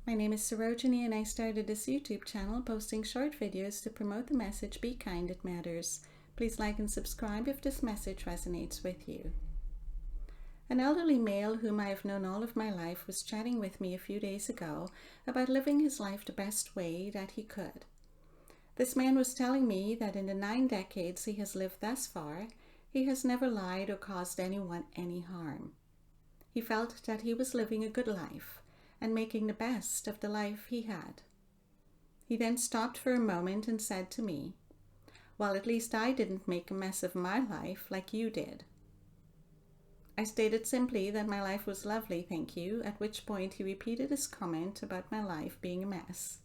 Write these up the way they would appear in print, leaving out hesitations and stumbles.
My name is Sarojini and I started this YouTube channel posting short videos to promote the message Be Kind, It Matters. Please like and subscribe if this message resonates with you. An elderly male whom I have known all of my life was chatting with me a few days ago about living his life the best way that he could. This man was telling me that in the 9 decades he has lived thus far, he has never lied or caused anyone any harm. He felt that he was living a good life and making the best of the life he had. He then stopped for a moment and said to me, "Well, at least I didn't make a mess of my life like you did." I stated simply that my life was lovely, thank you, at which point he repeated his comment about my life being a mess.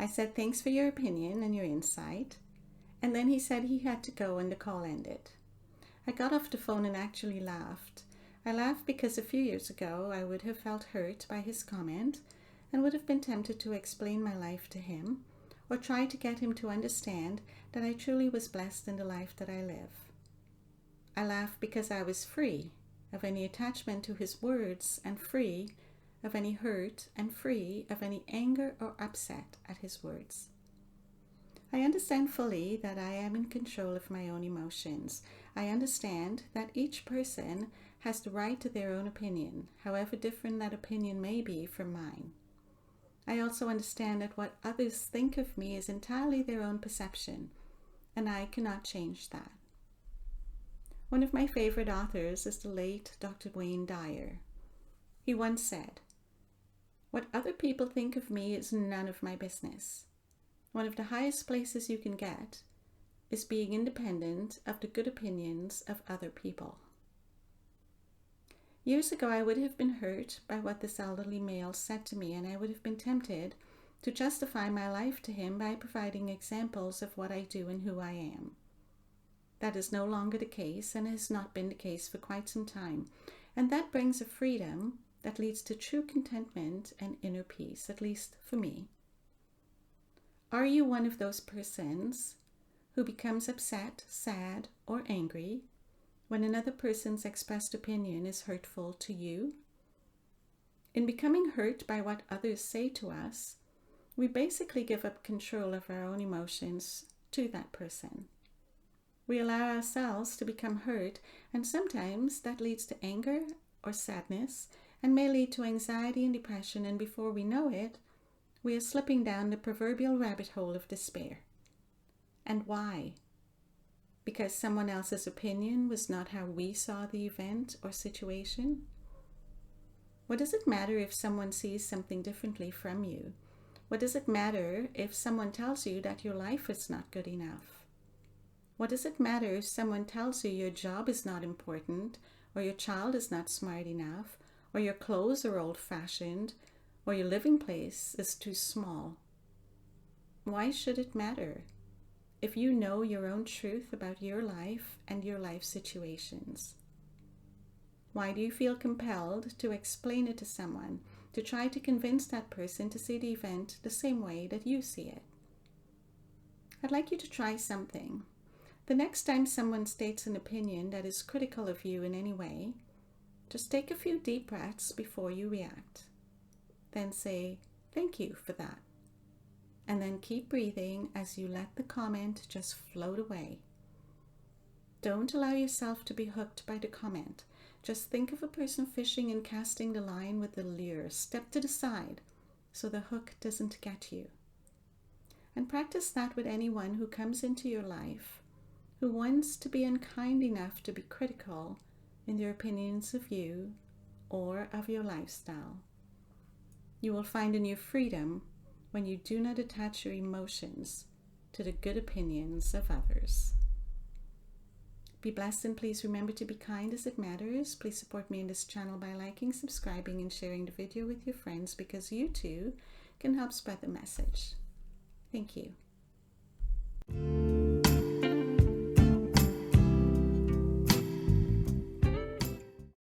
I said thanks for your opinion and your insight, and then he said he had to go and the call ended. I got off the phone and actually laughed. I laughed because a few years ago I would have felt hurt by his comment and would have been tempted to explain my life to him or try to get him to understand that I truly was blessed in the life that I live. I laughed because I was free of any attachment to his words and free of any hurt and free of any anger or upset at his words. I understand fully that I am in control of my own emotions. I understand that each person has the right to their own opinion, however different that opinion may be from mine. I also understand that what others think of me is entirely their own perception, and I cannot change that. One of my favorite authors is the late Dr. Wayne Dyer. He once said, "What other people think of me is none of my business. One of the highest places you can get is being independent of the good opinions of other people." Years ago, I would have been hurt by what this elderly male said to me, and I would have been tempted to justify my life to him by providing examples of what I do and who I am. That is no longer the case and has not been the case for quite some time, and that brings a freedom that leads to true contentment and inner peace, at least for me. Are you one of those persons who becomes upset, sad, or angry when another person's expressed opinion is hurtful to you? In becoming hurt by what others say to us, we basically give up control of our own emotions to that person. We allow ourselves to become hurt, and sometimes that leads to anger or sadness and may lead to anxiety and depression, and before we know it, we are slipping down the proverbial rabbit hole of despair. And why? Because someone else's opinion was not how we saw the event or situation? What does it matter if someone sees something differently from you? What does it matter if someone tells you that your life is not good enough? What does it matter if someone tells you your job is not important, or your child is not smart enough, or your clothes are old-fashioned, or your living place is too small? Why should it matter if you know your own truth about your life and your life situations? Why do you feel compelled to explain it to someone, to try to convince that person to see the event the same way that you see it? I'd like you to try something. The next time someone states an opinion that is critical of you in any way, just take a few deep breaths before you react. Then say, "Thank you for that." And then keep breathing as you let the comment just float away. Don't allow yourself to be hooked by the comment. Just think of a person fishing and casting the line with the lure. Step to the side so the hook doesn't get you. And practice that with anyone who comes into your life who wants to be unkind enough to be critical in their opinions of you or of your lifestyle. You will find a new freedom when you do not attach your emotions to the good opinions of others. Be blessed, and please remember to be kind as it matters. Please support me in this channel by liking, subscribing, and sharing the video with your friends, because you too can help spread the message. Thank you.